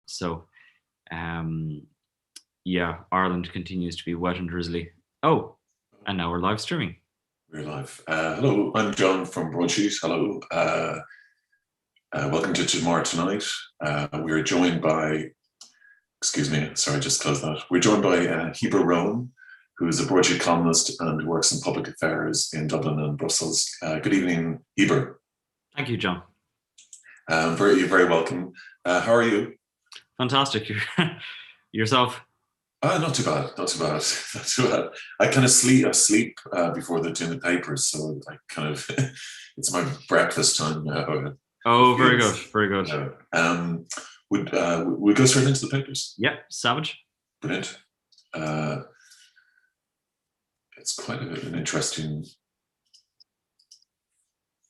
So, yeah, Ireland continues to be wet and drizzly. Oh, and now we're live streaming. We're live. Hello, I'm John from Broadsheet. Hello. Welcome to Tomorrow Tonight. We're joined by, excuse me, sorry, just close that. We're joined by Heber Rowan, who is a Broadsheet columnist and works in public affairs in Dublin and Brussels. Good evening, Heber. Thank you, John. You're very welcome. How are you? Fantastic. Yourself? Not too bad. Not too bad. Not too bad. I kind of sleep before doing the papers, so I kind of it's my breakfast time now. Oh, very good, very good. Would we go straight into the papers? Yeah, savage. Brilliant. It's quite an interesting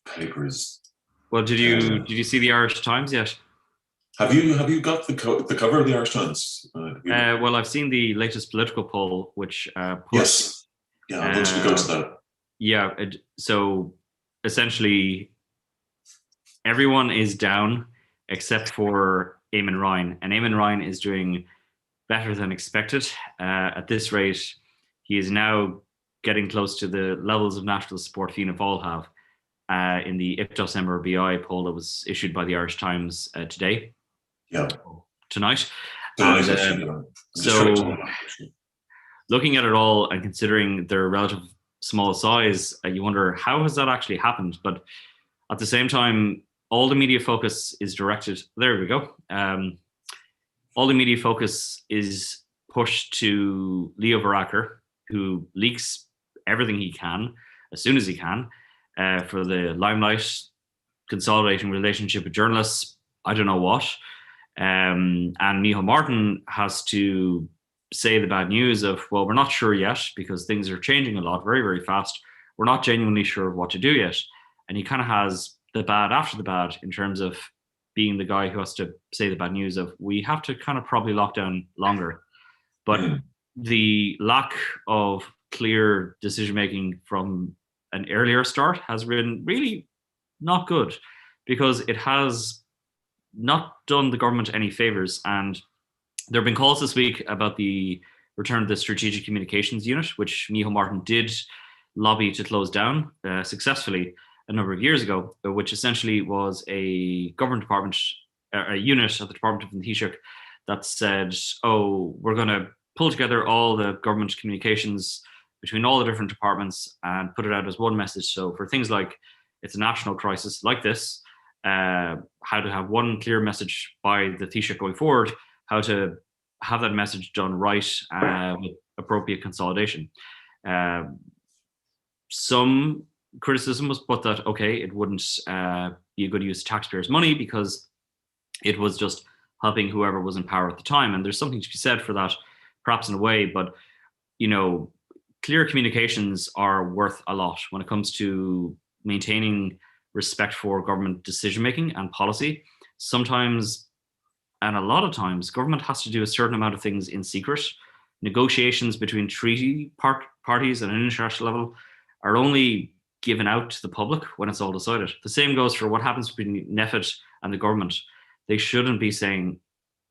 papers. Well, did you see the Irish Times yet? Have you got the cover of the Irish Times? Well, I've seen the latest political poll, which yes, yeah, I wanted to go to that. Yeah, so essentially, everyone is down except for Eamon Ryan, and Eamon Ryan is doing better than expected. At this rate, he is now getting close to the levels of national support Fianna Fáil have in the Ipsos MRBI poll that was issued by the Irish Times today. Yeah. Tonight. So looking at it all and considering their relative small size, you wonder how has that actually happened? But at the same time, all the media focus is directed. There we go. All the media focus is pushed to Leo Varadkar, who leaks everything he can as soon as he can for the limelight, consolidating relationship with journalists. I don't know what. And Micheál Martin has to say the bad news of, well, we're not sure yet because things are changing a lot very, very fast. We're not genuinely sure what to do yet. And he kind of has the bad after the bad in terms of being the guy who has to say the bad news of, we have to kind of probably lock down longer. But the lack of clear decision-making from an earlier start has been really not good because it has not done the government any favors. And there have been calls this week about the return of the Strategic Communications Unit, which Micheál Martin did lobby to close down successfully a number of years ago, which essentially was a government department, a unit of the Department of the Taoiseach that said, oh, we're going to pull together all the government communications between all the different departments and put it out as one message. So for things like it's a national crisis like this, how to have one clear message by the Taoiseach going forward, how to have that message done right with appropriate consolidation. Some criticism was put that, okay, it wouldn't be a good use of taxpayers' money because it was just helping whoever was in power at the time. And there's something to be said for that, perhaps in a way, but, you know, clear communications are worth a lot when it comes to maintaining respect for government decision-making and policy. Sometimes, and a lot of times, government has to do a certain amount of things in secret. Negotiations between treaty parties at an international level are only given out to the public when it's all decided. The same goes for what happens between NEFIT and the government. They shouldn't be saying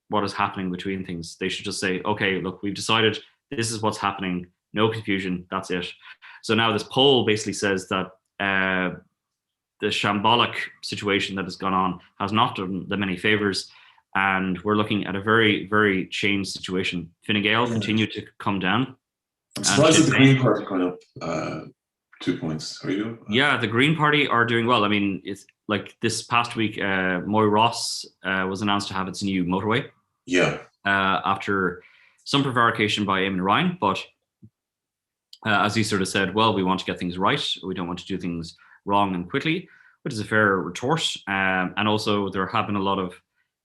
what is happening between things. They should just say, okay, look, we've decided this is what's happening. No confusion. That's it. So now this poll basically says that the shambolic situation that has gone on has not done them any favors. And we're looking at a very, very changed situation. Fine Gael continue to come down. I'm surprised that the Green Party going up 2 points. Are you? Yeah, the Green Party are doing well. I mean, it's like this past week, Moy Ross was announced to have its new motorway. Yeah. After some prevarication by Eamon Ryan, but as he sort of said, well, we want to get things right. We don't want to do things wrong and quickly, which is a fair retort. And also there have been a lot of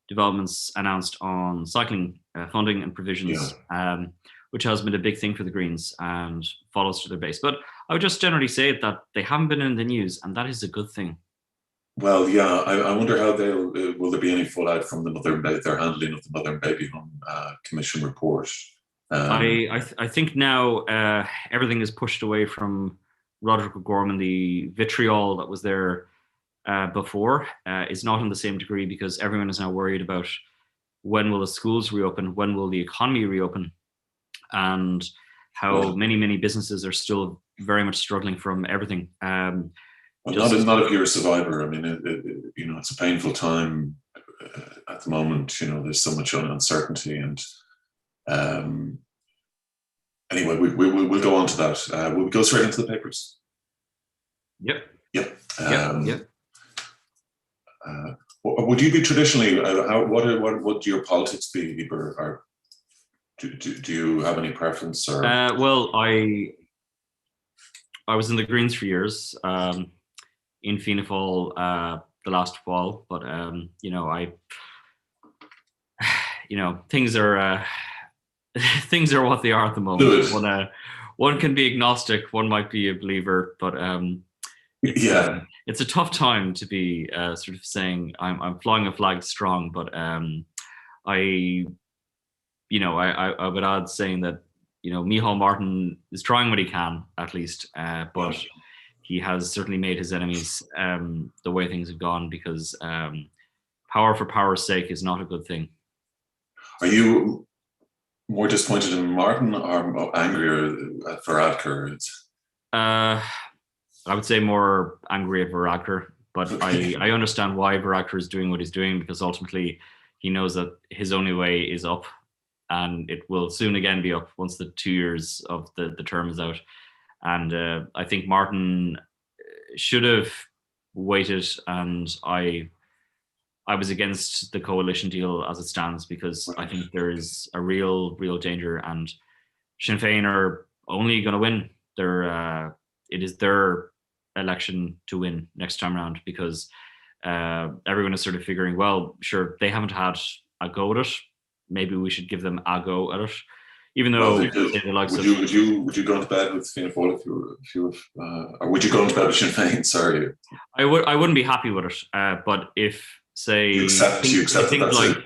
developments announced on cycling funding and provisions, which has been a big thing for the Greens and follows to their base. But I would just generally say that they haven't been in the news, and that is a good thing. Well, yeah, I wonder how will there be any fallout from their handling of the Mother and Baby Home Commission report? I think now everything is pushed away from Roderick O'Gorman. The vitriol that was there before is not in the same degree because everyone is now worried about when will the schools reopen? When will the economy reopen? And how many businesses are still very much struggling from everything. Well, not if you're a survivor. I mean, it's a painful time at the moment. There's so much uncertainty, and anyway, we'll go on to that. We'll go straight into the papers. Yep. Yep. Would you be traditionally? What do your politics be, Heber? Or do you have any preference? Or well, I was in the Greens for years. In Fianna Fáil the last fall, but things are things are what they are at the moment. One can be agnostic, one might be a believer, but it's a tough time to be sort of saying I'm flying a flag strong, but I would add saying that Micheál Martin is trying what he can at least, but he has certainly made his enemies the way things have gone, because power for power's sake is not a good thing. Are you more disappointed in Martin or angrier at Varadkar? I would say more angry at Varadkar, but I understand why Varadkar is doing what he's doing, because ultimately he knows that his only way is up, and it will soon again be up once the 2 years of the term is out. And I think Martin should have waited, and I was against the coalition deal as it stands, because I think there is a real danger, and Sinn Féin are only going to win. It is their election to win next time around, because everyone is sort of figuring, well, sure, they haven't had a go at it. Maybe we should give them a go at it. Even though would you go into bed with Fianna Fáil or would you go into bed with Sinn Féin? Sorry, I wouldn't be happy with it. But if, say, you accept that like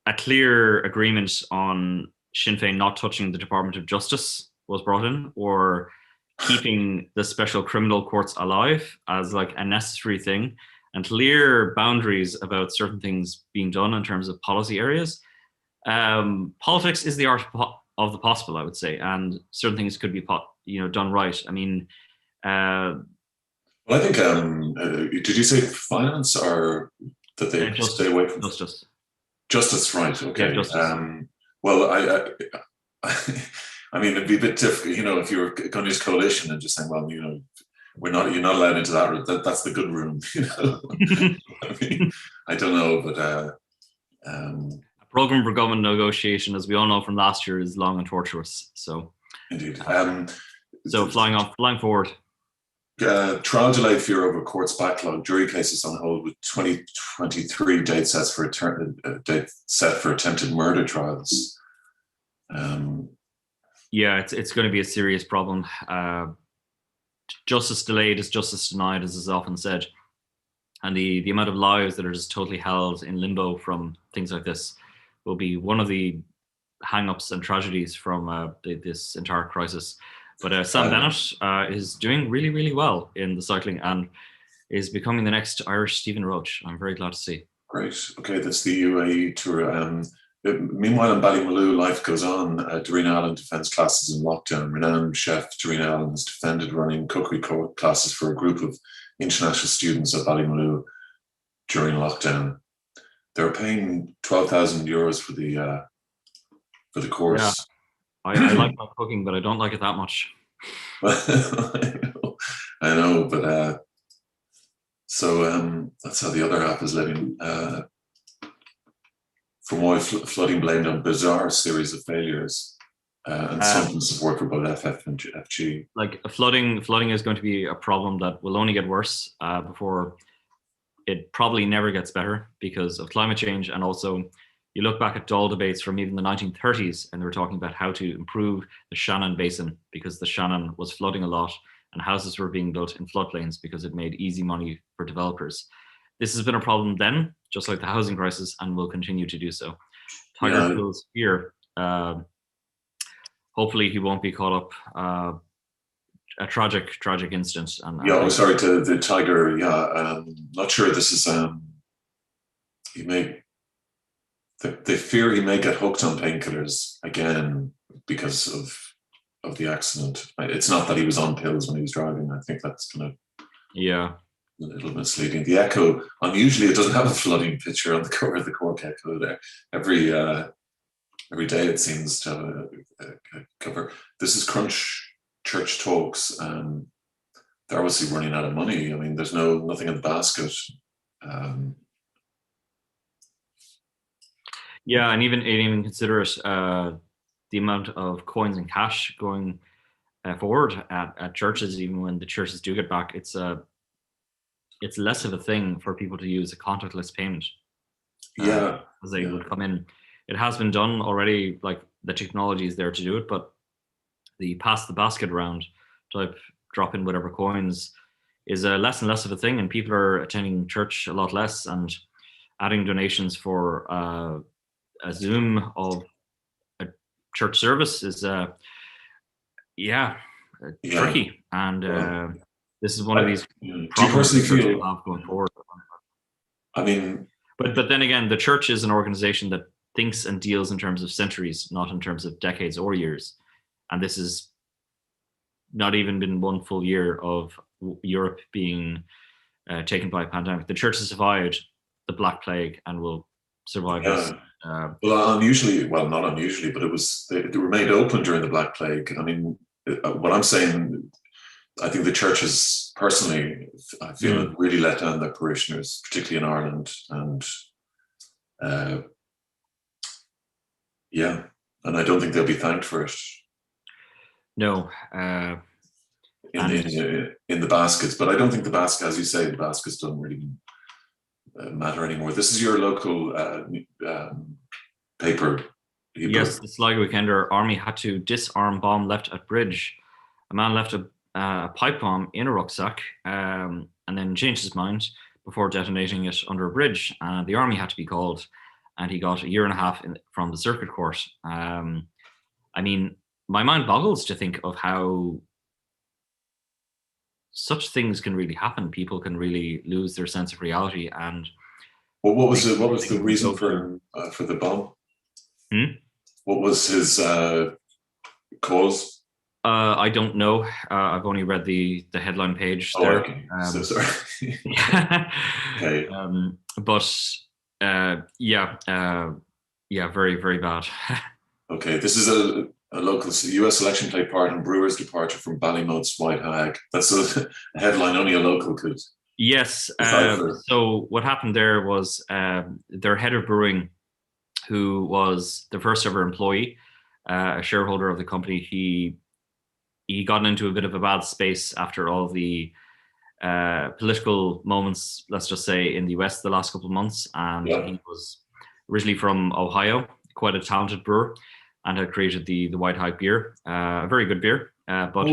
a clear agreement on Sinn Féin not touching the Department of Justice was brought in, or keeping the special criminal courts alive as like a necessary thing, and clear boundaries about certain things being done in terms of policy areas. Politics is the art of the possible, I would say, and certain things could be done right. I mean, well, I think did you say finance, or that they stay away from justice? Right. Okay. Yeah, justice. Well, I mean, it'd be a bit difficult, if you were going to use coalition and just saying, well, you're not allowed into that room. That's the good room. I mean, I don't know, but program for government negotiation, as we all know from last year, is long and tortuous. So, indeed. So flying forward. Trial delay fear over court's backlog, jury cases on hold, with 2023 date set for attempted murder trials. Yeah, it's going to be a serious problem. Justice delayed is justice denied, as is often said, and the amount of lives that are just totally held in limbo from things like this will be one of the hang-ups and tragedies from this entire crisis. But Sam Bennett is doing really, really well in the cycling and is becoming the next Irish Stephen Roach. I'm very glad to see. Great. Okay, that's the UAE tour. Meanwhile, in Ballymaloe, life goes on. Doreen Allen defends classes in lockdown. Renowned chef Doreen Allen has defended running cookery classes for a group of international students at Ballymaloe during lockdown. They're paying €12,000 for the course. Yeah. I like my cooking, but I don't like it that much. I know, but so that's how the other half is living. From why flooding blamed on bizarre series of failures and some support for both FF and FG. Like flooding is going to be a problem that will only get worse before it probably never gets better because of climate change. And also, you look back at Dáil debates from even the 1930s, and they were talking about how to improve the Shannon Basin because the Shannon was flooding a lot and houses were being built in floodplains because it made easy money for developers. This has been a problem then, just like the housing crisis, and will continue to do so. Tiger feels fear. Hopefully he won't be caught up. A tragic incident. And sorry to the Tiger. Not sure this is. He may They fear he may get hooked on painkillers again because of the accident. It's not that he was on pills when he was driving. I think that's kind of a little misleading. The Echo, unusually, it doesn't have a flooding picture on the cover of the Cork Echo there. Every day it seems to have a cover. This is Crunch Church Talks. They're obviously running out of money. I mean, there's nothing in the basket. And even consider it the amount of coins and cash going forward at churches. Even when the churches do get back, it's less of a thing for people to use a contactless payment. As they would come in. It has been done already. Like, the technology is there to do it, but the pass the basket around type, drop in whatever coins, is less and less of a thing, and people are attending church a lot less and adding donations for a Zoom of a church service is tricky, and this is one of these problems the church will have going forward. I mean, but then again, the church is an organization that thinks and deals in terms of centuries, not in terms of decades or years, and this has not even been one full year of Europe being taken by a pandemic. The church has survived the Black Plague and will survive this. Not unusually, but they remained open during the Black Plague. I mean, what I'm saying, I think the churches personally, I feel it really let down their parishioners, particularly in Ireland, and and I don't think they'll be thanked for it. No. In the baskets, but I don't think the basket, as you say, the baskets don't really matter anymore. This is your local paper. Heber. Yes, the Sligo Weekender. Army had to disarm bomb left at bridge. A man left a pipe bomb in a rucksack and then changed his mind before detonating it under a bridge. The army had to be called, and he got a year and a half from the circuit court. I mean, my mind boggles to think of how such things can really happen. People can really lose their sense of reality. And what was the reason for the bomb? What was his cause? I don't know. I've only read the headline page there. Okay. So sorry. Okay. Very, very bad. Okay, this is a local US selection plate part in Brewers' departure from Ballymote's White Hag. That's a headline only a local could. Yes. So what happened there was their head of brewing, who was the first ever employee, a shareholder of the company, he got into a bit of a bad space after all the political moments, let's just say, in the US the last couple of months. And he was originally from Ohio, quite a talented brewer, and had created the White Hag beer, a very good beer. But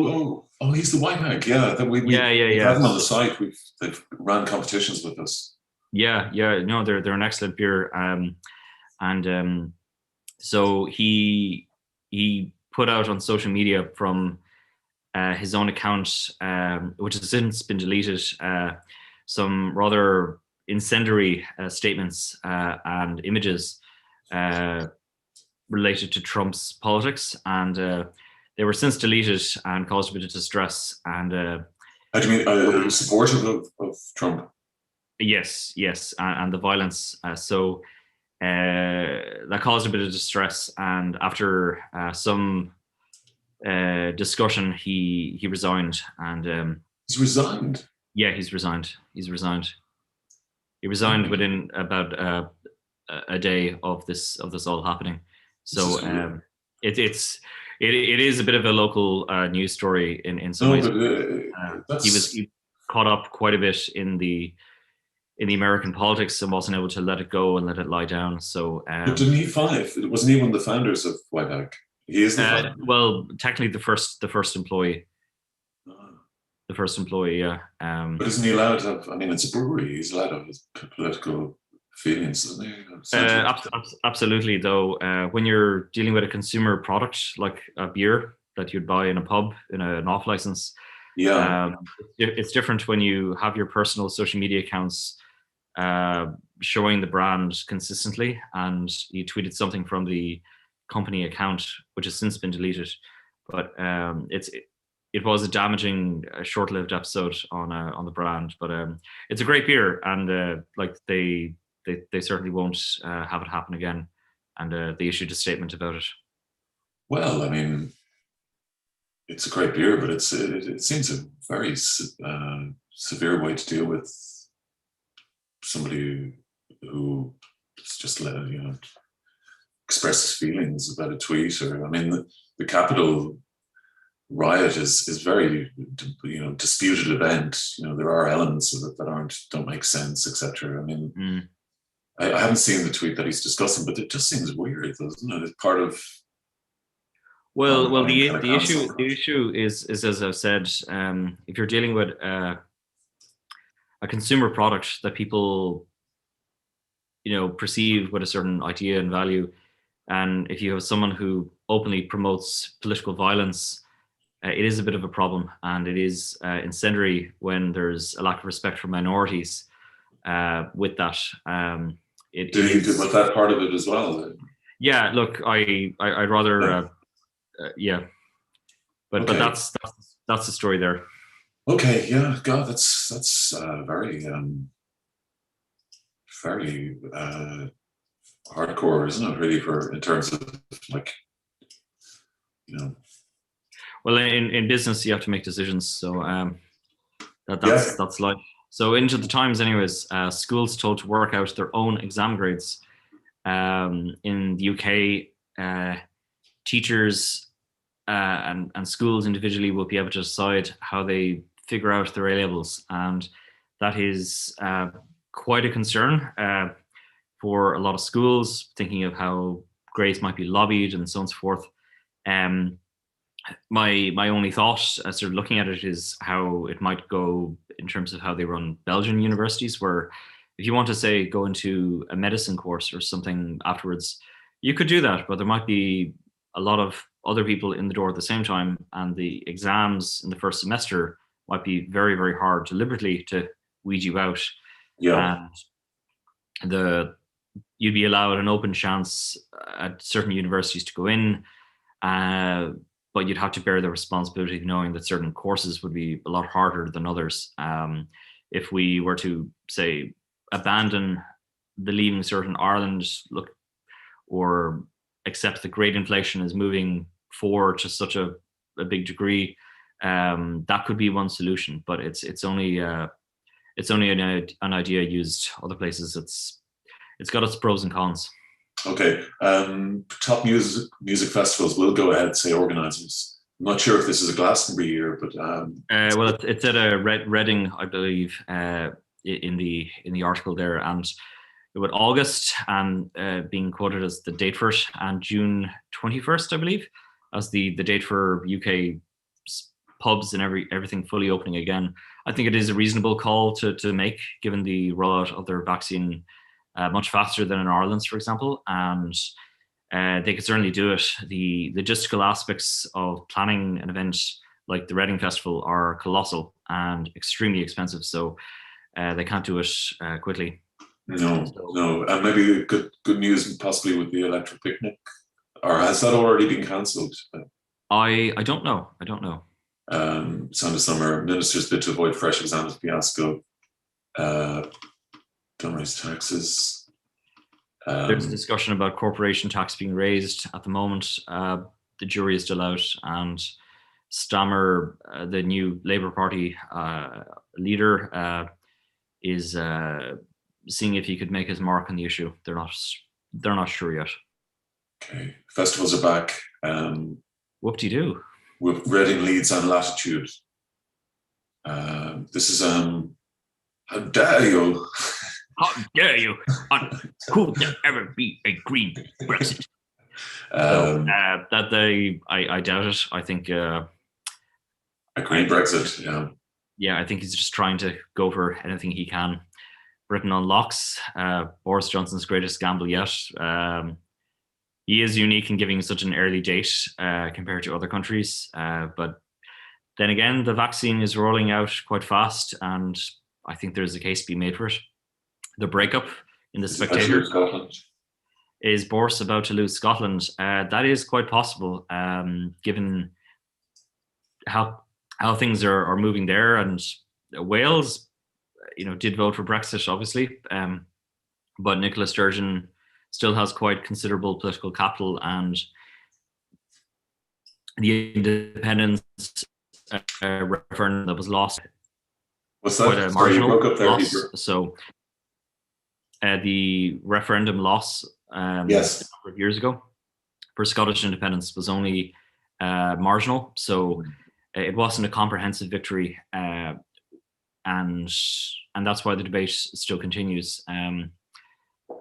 he's the White Hag, yeah. We have him on the site. They've ran competitions with us. Yeah. No, they're an excellent beer. So he put out on social media from his own account, which has since been deleted, some rather incendiary statements and images related to Trump's politics, and they were since deleted and caused a bit of distress. And how do you mean supportive of Trump? Yes, and the violence. So that caused a bit of distress, and after some discussion, he resigned. And he's resigned. Yeah, he's resigned. He resigned within about a day of this all happening. So it is a bit of a local news story in some ways. He caught up quite a bit in the American politics and wasn't able to let it go and let it lie down. So, but didn't he wasn't he one of the founders of White Hag? He is the founder. Well, technically the first employee. The first employee, yeah. But isn't he allowed to have? I mean, it's a brewery. He's allowed to have his political feelings, isn't he? Absolutely, though. When you're dealing with a consumer product like a beer that you'd buy in a pub in an off license, it's different when you have your personal social media accounts showing the brand consistently, and he tweeted something from the company account, which has since been deleted. But it was a damaging, short-lived episode on the brand. But it's a great beer, and like they certainly won't have it happen again. And they issued a statement about it. Well, I mean, it's a great beer, but it seems a very severe way to deal with somebody who just expresses feelings about a tweet. Or, I mean, the Capitol riot is very disputed event. There are elements of it that don't make sense, etc. I mean, I haven't seen the tweet that he's discussing, but it just seems weird, doesn't it? It's part of. Well, the issue is as I've said, if you're dealing with a consumer product that people perceive with a certain idea and value, and if you have someone who openly promotes political violence, it is a bit of a problem, and it is incendiary when there's a lack of respect for minorities with that. Did he do with that part of it as well? Yeah, look, I'd rather, yeah, but Okay. but that's the story there. Okay, yeah, God, that's very very hardcore, isn't it? Really, in terms of Well, in business, you have to make decisions, so that's life. So into the Times, anyways, schools told to work out their own exam grades. In the UK, teachers and schools individually will be able to decide how they figure out their A levels, and that is quite a concern for a lot of schools, thinking of how grades might be lobbied and so on and so forth. My only thought, sort of looking at it, is how it might go in terms of how they run Belgian universities, where if you want to say go into a medicine course or something afterwards, you could do that, but there might be a lot of other people in the door at the same time, and the exams in the first semester might be very, very hard deliberately to weed you out. Yeah. And you'd be allowed an open chance at certain universities to go in, but you'd have to bear the responsibility of knowing that certain courses would be a lot harder than others. If we were to, say, abandon the Leaving Cert in Ireland, or accept that grade inflation is moving forward to such a big degree, that could be one solution. But it's only an idea used other places. It's got its pros and cons. Okay. Top music festivals will go ahead, say organisers. I'm not sure if this is a Glastonbury year, but well, it's at a Reading, I believe, in the article there, and with August and being quoted as the date for it, and June 21st, I believe, as the date for UK pubs and everything fully opening again. I think it is a reasonable call to make, given the rollout of their vaccine much faster than in Ireland's, for example, and they could certainly do it. The logistical aspects of planning an event like the Reading Festival are colossal and extremely expensive, so they can't do it quickly. No, and maybe good news possibly with the electric picnic, or has that already been cancelled? I don't know. Sound of Summer, ministers bid to avoid fresh exams fiasco. Don't raise taxes. There's a discussion about corporation tax being raised at the moment. The jury is still out, and Stammer, the new Labour Party leader, is seeing if he could make his mark on the issue. They're not sure yet. Okay, festivals are back. Whoop-de-doo. With Reading, Leeds, and Latitude. This is how dare you? How dare you? Could there ever be a green Brexit? I doubt it. I think a green Brexit. Yeah. Yeah, I think he's just trying to go for anything he can. Britain unlocks. Boris Johnson's greatest gamble yet. He is unique in giving such an early date compared to other countries. But then again, the vaccine is rolling out quite fast, and I think there's a case to be made for it. the breakup in the Is it actually Spectator. Scotland? Is Boris about to lose Scotland? That is quite possible, given how things are moving there. And Wales, did vote for Brexit, obviously, but Nicola Sturgeon still has quite considerable political capital, and the independence referendum that was lost, What's quite that? a Sorry, you marginal broke up there, loss. Heber. So the referendum loss a Yes. number of years ago for Scottish independence was only marginal. So it wasn't a comprehensive victory, and that's why the debate still continues.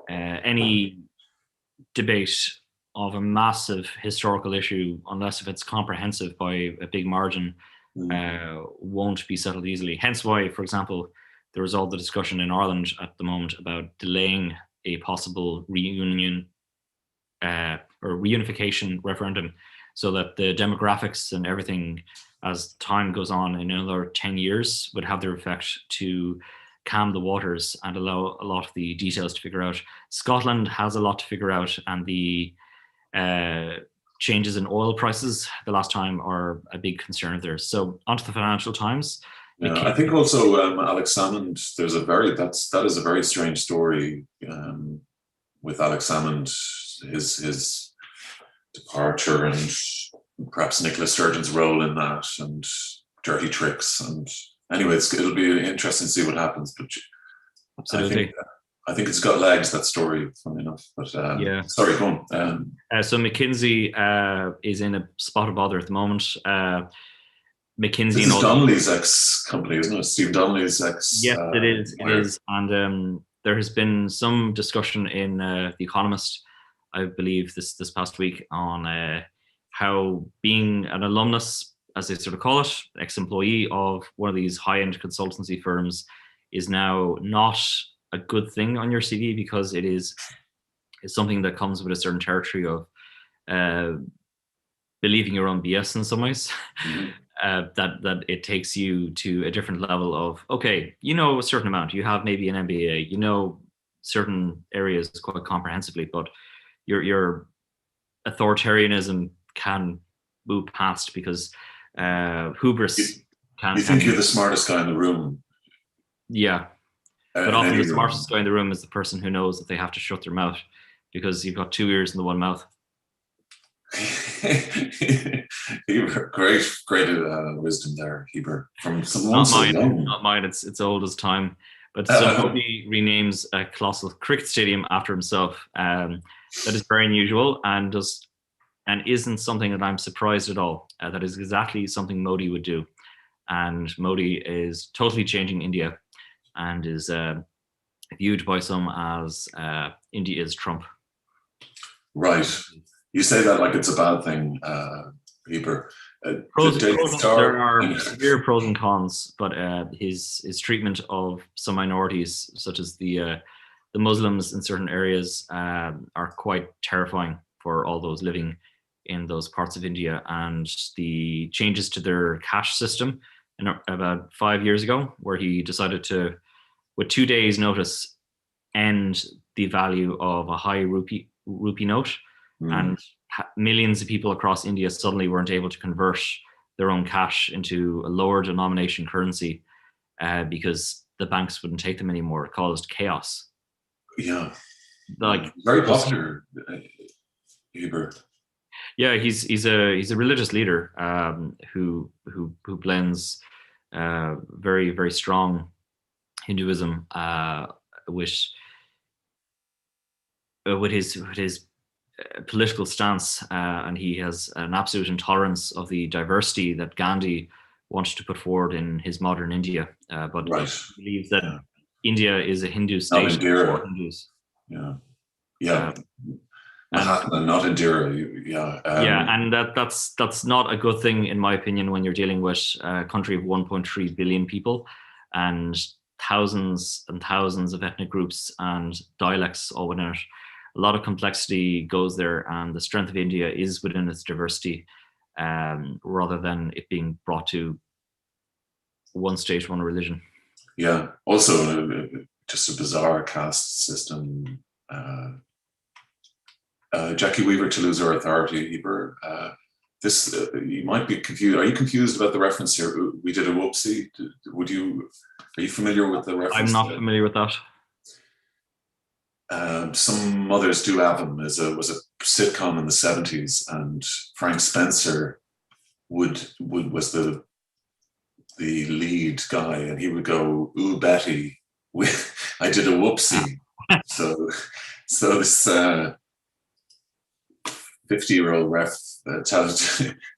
Any debate of a massive historical issue, unless if it's comprehensive by a big margin, won't be settled easily. Hence why, for example, there is all the discussion in Ireland at the moment about delaying a possible reunion or reunification referendum, so that the demographics and everything, as time goes on in another 10 years, would have their effect to calm the waters and allow a lot of the details to figure out. Scotland has a lot to figure out, and the changes in oil prices the last time are a big concern of theirs. So onto the Financial Times. Yeah, I think also Alex Salmond. That is a very strange story with Alex Salmond, his departure, and perhaps Nicola Sturgeon's role in that, and dirty tricks. And anyway, it'll be interesting to see what happens. But absolutely, I think it's got legs, that story, funny enough. But yeah, sorry, go on. So McKinsey is in a spot of bother at the moment. McKinsey, this is Donnelly's ex-company, isn't it? Steve Donnelly's ex. Yes, it is. It is, and there has been some discussion in The Economist, I believe, this past week, on how being an alumnus, as they sort of call it, ex-employee of one of these high-end consultancy firms, is now not a good thing on your CV, because it's something that comes with a certain territory of believing your own BS in some ways. Mm-hmm. That it takes you to a different level of, okay, a certain amount, you have maybe an MBA, certain areas quite comprehensively, but your authoritarianism can move past, because hubris You think you're the smartest guy in the room. Yeah. But often the smartest guy in the room is the person who knows that they have to shut their mouth, because you've got two ears in the one mouth. Heber, great wisdom there, Heber. From someone not mine. It's old as time. But somebody renames a colossal cricket stadium after himself. That is very unusual, and isn't something that I'm surprised at all. That is exactly something Modi would do, and Modi is totally changing India, and is viewed by some as India's Trump. Right. You say that like it's a bad thing, Heber. There are severe pros and cons, but his treatment of some minorities, such as the Muslims in certain areas, are quite terrifying for all those living in those parts of India. And the changes to their cash system about 5 years ago, where he decided to, with 2 days' notice, end the value of a high rupee note. And millions of people across India suddenly weren't able to convert their own cash into a lower denomination currency because the banks wouldn't take them anymore. It caused chaos. Yeah, like very popular, Heber. Yeah, he's a religious leader who blends very, very strong Hinduism with his political stance, and he has an absolute intolerance of the diversity that Gandhi wanted to put forward in his modern India. But he believes that India is a Hindu state for Hindus. Yeah. Mahatma, not Indira. And that's not a good thing, in my opinion, when you're dealing with a country of 1.3 billion people and thousands and thousands of ethnic groups and dialects all within it. A lot of complexity goes there, and the strength of India is within its diversity, rather than it being brought to one state, one religion. Yeah. Also, just a bizarre caste system. Jackie Weaver to lose her authority. Heber. This you might be confused. Are you confused about the reference here? We did a whoopsie. Are you familiar with the reference? I'm not familiar with that. Some mothers do have them. Was a sitcom in the 70s, and Frank Spencer was the lead guy, and he would go, "Ooh, Betty, I did a whoopsie." so this 50-year-old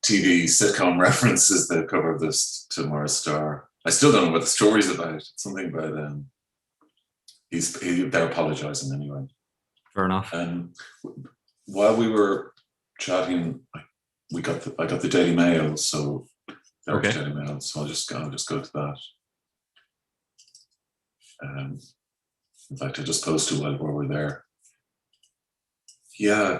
TV sitcom references the cover of this Tomorrow Star. I still don't know what the story's about. It's something about they're apologizing anyway. Fair enough. And while we were chatting, I got the Daily Mail, so there's Daily Mail. So I'll just go to that. In fact, I just posted while we're there. Yeah,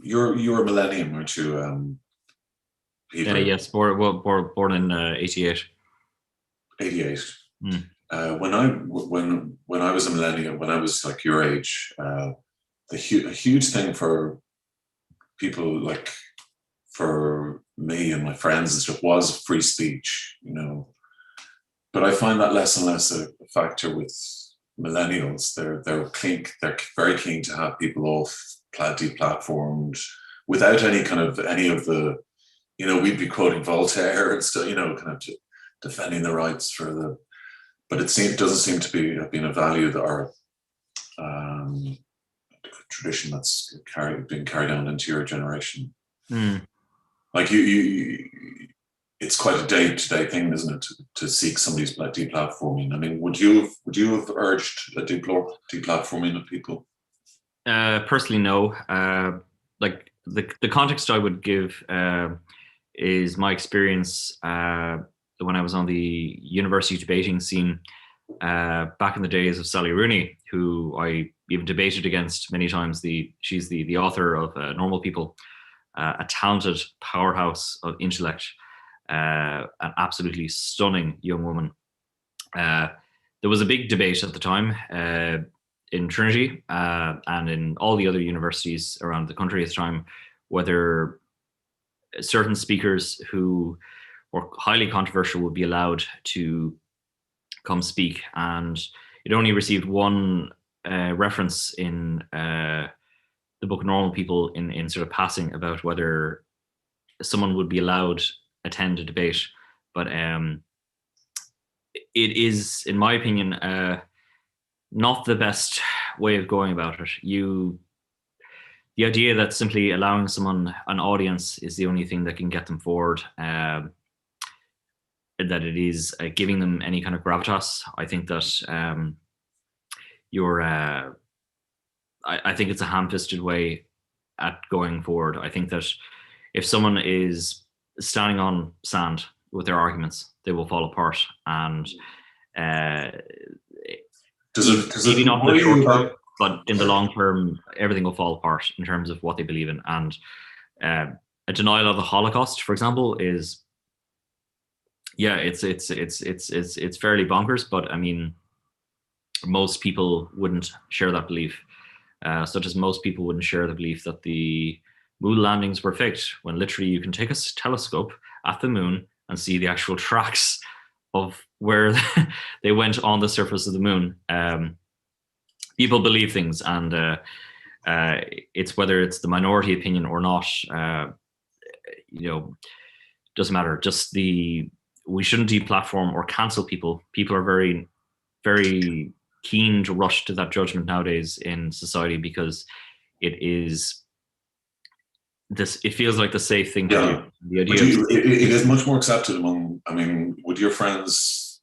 you're a millennium, aren't you? Peter? Yes, born in 88. 88. When I was a millennial, when I was like your age, a huge thing for people, like for me and my friends and stuff, was free speech, But I find that less and less a factor with millennials. They're very keen to have people off deplatformed without any of the, we'd be quoting Voltaire and stuff, kind of defending the rights for the, but doesn't seem to have been a value that our tradition that's being carried on into your generation. Like you it's quite a day-to-day thing, isn't it, to seek somebody's deplatforming? I mean, would you have urged a deplatforming of people? Personally, no. Like the context I would give is my experience when I was on the university debating scene back in the days of Sally Rooney, who I even debated against many times. She's the author of Normal People, a talented powerhouse of intellect. An absolutely stunning young woman. There was a big debate at the time in Trinity and in all the other universities around the country at the time, whether certain speakers who were highly controversial would be allowed to come speak. And it only received one reference in the book Normal People in sort of passing about whether someone would be allowed attend a debate, but it is, in my opinion, not the best way of going about it. The idea that simply allowing someone an audience is the only thing that can get them forward, that it is giving them any kind of gravitas. I think that I think it's a ham-fisted way at going forward. I think that if someone is standing on sand with their arguments, they will fall apart. And maybe not in the short term, but in the long term, everything will fall apart in terms of what they believe in. And a denial of the Holocaust, for example, is it's fairly bonkers. But I mean, most people wouldn't share that belief, such as most people wouldn't share the belief that the moon landings were faked, when literally you can take a telescope at the moon and see the actual tracks of where they went on the surface of the moon. People believe things, and it's whether it's the minority opinion or not, doesn't matter. We shouldn't deplatform or cancel people. People are very, very keen to rush to that judgment nowadays in society because it feels like the safe thing to do. The idea it is much more accepted among. I mean, would your friends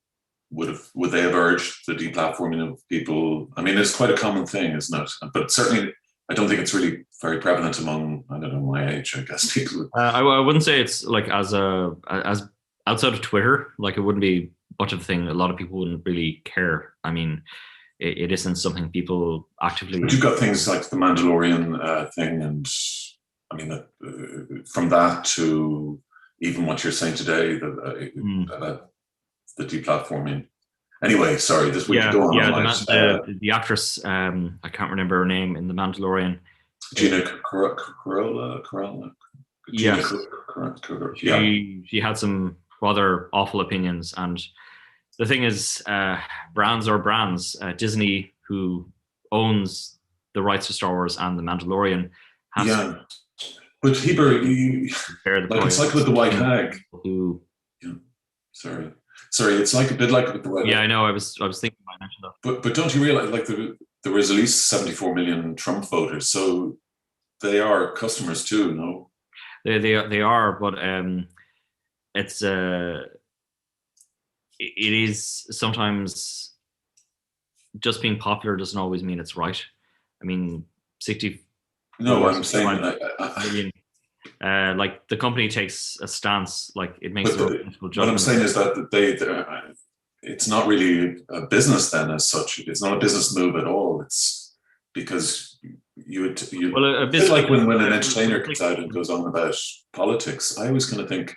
would they have urged the deplatforming of people? I mean, it's quite a common thing, isn't it? But certainly, I don't think it's really very prevalent among, I don't know, my age, I guess, people. I wouldn't say it's like as outside of Twitter, like it wouldn't be much of a thing. A lot of people wouldn't really care. I mean, it isn't something people actively. But you've got things like the Mandalorian thing, and I mean, from that to even what you're saying today, that the deplatforming. Anyway, sorry, this we could go on all night. The actress, I can't remember her name in The Mandalorian. Gina Carano. Yes, she had some rather awful opinions, and the thing is, brands are brands. Disney, who owns the rights to Star Wars and The Mandalorian, has but Heber, like it's like with the White Hag. Sorry, it's like a bit like with the White Hag. Yeah, I know. I was thinking I mentioned that. But don't you realize, like there was at least 74 million Trump voters, so they are customers too, no? They are, but it's it is sometimes just being popular doesn't always mean it's right. I mean, 60. No, I'm saying million. Like the company takes a stance, like it makes their own judgment. What I'm saying is that it's not really a business then as such. It's not a business move at all. It's because you a bit like when an entertainer comes out and goes on about politics. I always kind of think,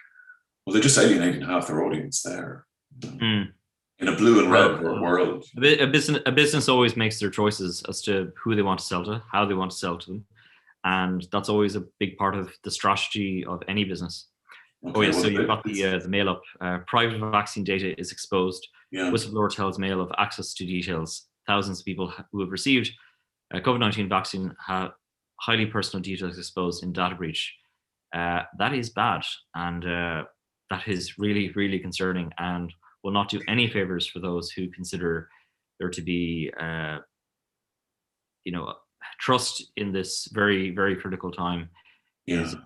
well, they're just alienating half their audience there. In a blue and red world. A business always makes their choices as to who they want to sell to, how they want to sell to them. And that's always a big part of the strategy of any business. Okay, so you've got the mail up. Private vaccine data is exposed. Whistleblower tells Mail of access to details. Thousands of people who have received COVID-19 vaccine have highly personal details exposed in data breach. That is bad, and that is really, really concerning, and will not do any favors for those who consider there to be, trust in this very, very critical time is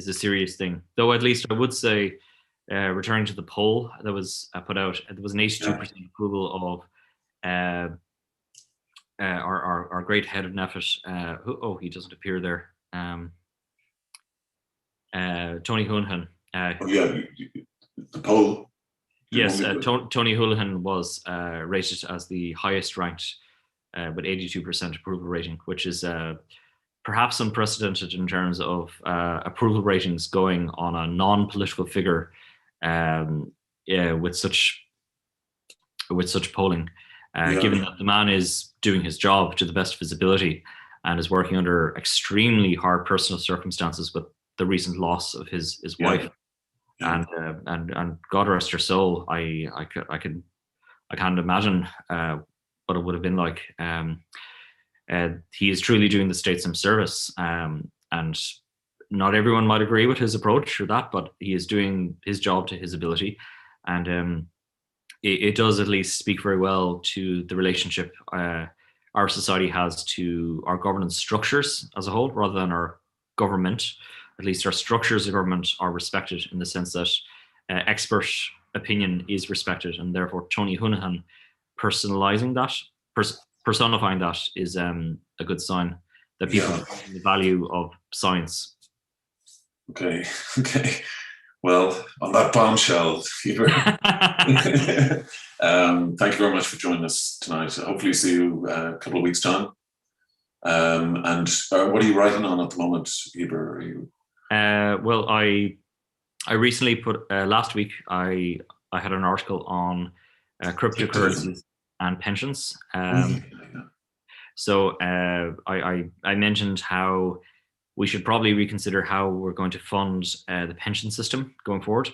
a serious thing. Though at least I would say, returning to the poll that was put out, there was an 82% approval of our great head of NPHET. He doesn't appear there. Tony Holohan. The poll. Yes, Tony Holohan was rated as the highest ranked with 82% approval rating, which is perhaps unprecedented in terms of approval ratings going on a non-political figure with such polling, given that the man is doing his job to the best of his ability and is working under extremely hard personal circumstances with the recent loss of his wife. And God rest her soul. I can't imagine what it would have been like. He is truly doing the state some service, and not everyone might agree with his approach or that, but he is doing his job to his ability, and it does at least speak very well to the relationship our society has to our governance structures as a whole, rather than our government. At least our structures of government are respected in the sense that expert opinion is respected, and therefore Tony Holohan personifying that is a good sign that people know the value of science. Okay. Well, on that bombshell, Heber, thank you very much for joining us tonight. Hopefully see you a couple of weeks' time. And what are you writing on at the moment, Heber? Well, I recently put last week I had an article on cryptocurrencies and pensions. So I mentioned how we should probably reconsider how we're going to fund the pension system going forward,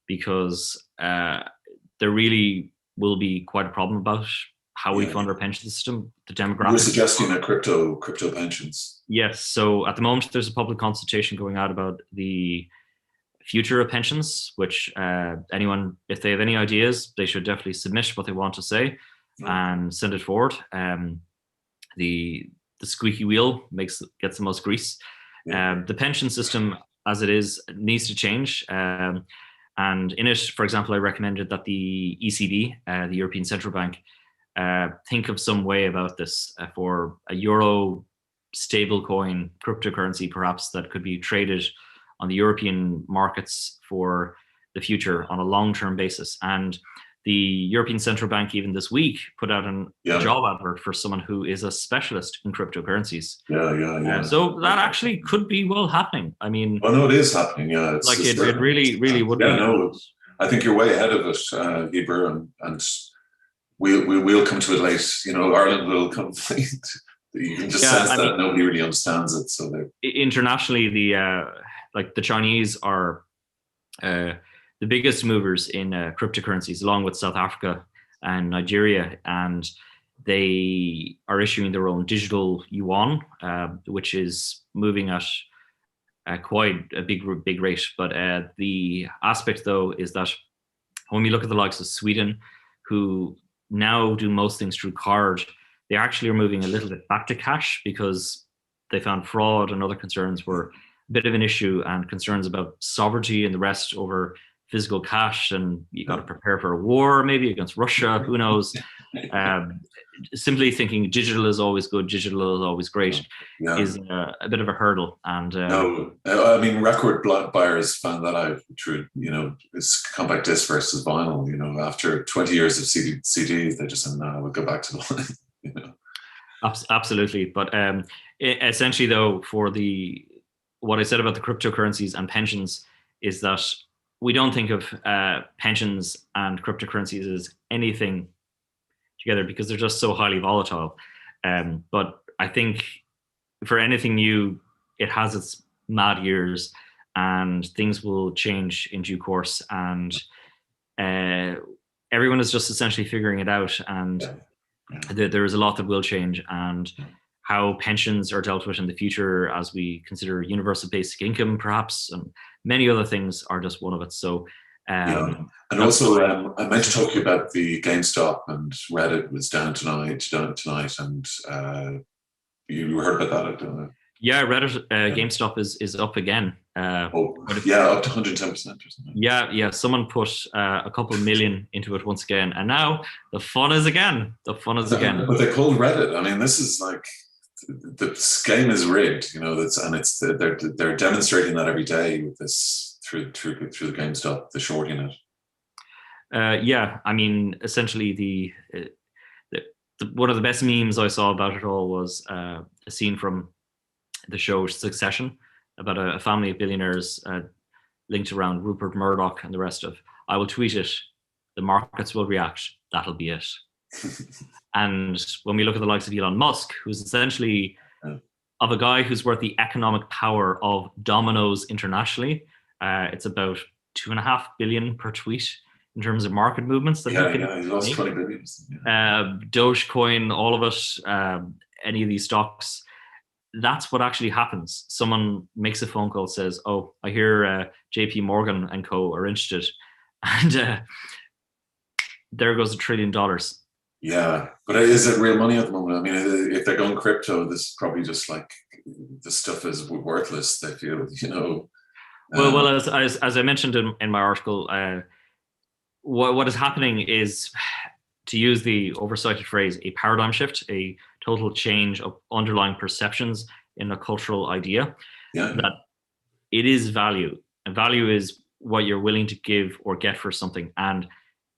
because there really will be quite a problem about how we fund our pension system, the demographics. We're suggesting a crypto pensions. Yes. So at the moment, there's a public consultation going out about the future of pensions, which anyone, if they have any ideas, they should definitely submit what they want to say and send it forward. The squeaky wheel gets the most grease. The pension system, as it is, needs to change. And in it, for example, I recommended that the ECB, the European Central Bank, think of some way about this for a euro stablecoin cryptocurrency, perhaps, that could be traded on the European markets for the future on a long-term basis. And the European Central Bank, even this week, put out a job advert for someone who is a specialist in cryptocurrencies. So that actually could be well happening. I mean, no, it is happening. Yeah, it really would be. I think you're way ahead of it, Heber, and we'll come to it late. You know, Ireland will come late. You can just sense that nobody really understands it. So internationally, the Chinese are the biggest movers in cryptocurrencies, along with South Africa and Nigeria, and they are issuing their own digital yuan, which is moving at quite a big rate. But the aspect, though, is that when we look at the likes of Sweden, who now do most things through card, they actually are moving a little bit back to cash because they found fraud and other concerns were a bit of an issue, and concerns about sovereignty and the rest over physical cash. And you got to prepare for a war, maybe against Russia, who knows? Simply thinking digital is always good, digital is always great, is a bit of a hurdle. And no, I mean, record buyers found that out through, you know, it's compact disc versus vinyl. You know, after 20 years of CDs, they just said, no, we'll go back to the you know. Absolutely. But essentially, though, for what I said about the cryptocurrencies and pensions is that we don't think of pensions and cryptocurrencies as anything together because they're just so highly volatile. But I think for anything new, it has its mad years, and things will change in due course. And everyone is just essentially figuring it out. And there is a lot that will change, and how pensions are dealt with in the future as we consider universal basic income, perhaps, and many other things are just one of it. So, and also, I meant to talk to you about the GameStop, and Reddit was down tonight, and you heard about that, I don't know. Yeah, Reddit, GameStop is up again. Up to 110% or something. Yeah. Someone put a couple million into it once again, and now the fun is again. But they called Reddit. I mean, this is like the game is rigged, you know. They're demonstrating that every day with this through the GameStop, the shorting it. Yeah, I mean, essentially the one of the best memes I saw about it all was a scene from the show Succession about a family of billionaires linked around Rupert Murdoch and the rest of, I will tweet it, the markets will react, that'll be it. And when we look at the likes of Elon Musk, who's essentially of a guy who's worth the economic power of Domino's internationally, it's about 2.5 billion per tweet in terms of market movements. He lost 20 billion. Dogecoin, all of it, any of these stocks. That's what actually happens. Someone makes a phone call, says, oh, I hear JP Morgan and co are interested. And there goes $1 trillion. Yeah, but is it real money at the moment? I mean, if they're going crypto, this is probably just like, this stuff is worthless, they feel, you know. Well, as I mentioned in my article, what is happening is, to use the oversighted phrase, a paradigm shift, a total change of underlying perceptions in a cultural idea. That it is value, and value is what you're willing to give or get for something. And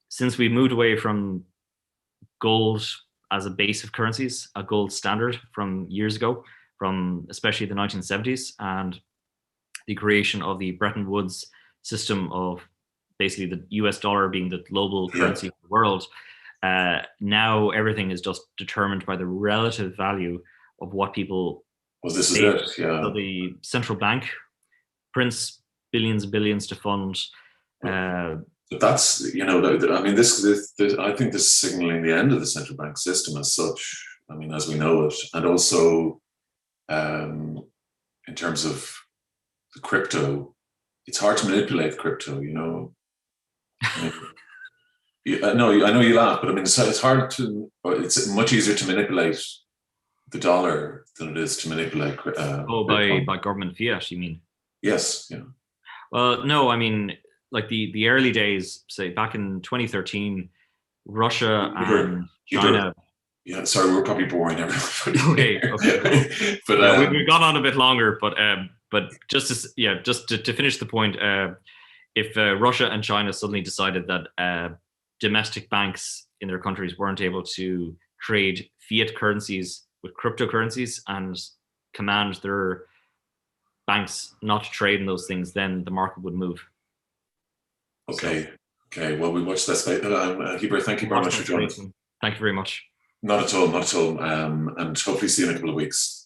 since we moved away from gold as a base of currencies, a gold standard from years ago, from especially the 1970s, and the creation of the Bretton Woods system of basically the US dollar being the global currency of the world, now everything is just determined by the relative value of what people. Well, this is it. Yeah. So the central bank prints billions and billions to fund. But that's, you know, I mean, this I think this is signaling the end of the central bank system as such. I mean, as we know it, and also in terms of the crypto, it's hard to manipulate crypto. You know. I mean, I know you laugh, but I mean, it's hard to. It's much easier to manipulate the dollar than it is to manipulate. By government fiat, you mean? Yes. Yeah. Well, no, I mean, like the early days, say back in 2013, Russia and China. Yeah, sorry, we're probably boring everybody. Okay. But we've gone on a bit longer, but just to finish the point, if Russia and China suddenly decided that domestic banks in their countries weren't able to trade fiat currencies with cryptocurrencies and command their banks not to trade in those things, then the market would move. Okay. Okay, well, we watch that space. Heber, thank you very Watch much that for joining space. us. Thank you very much. Not at all, not at all. And hopefully see you in a couple of weeks.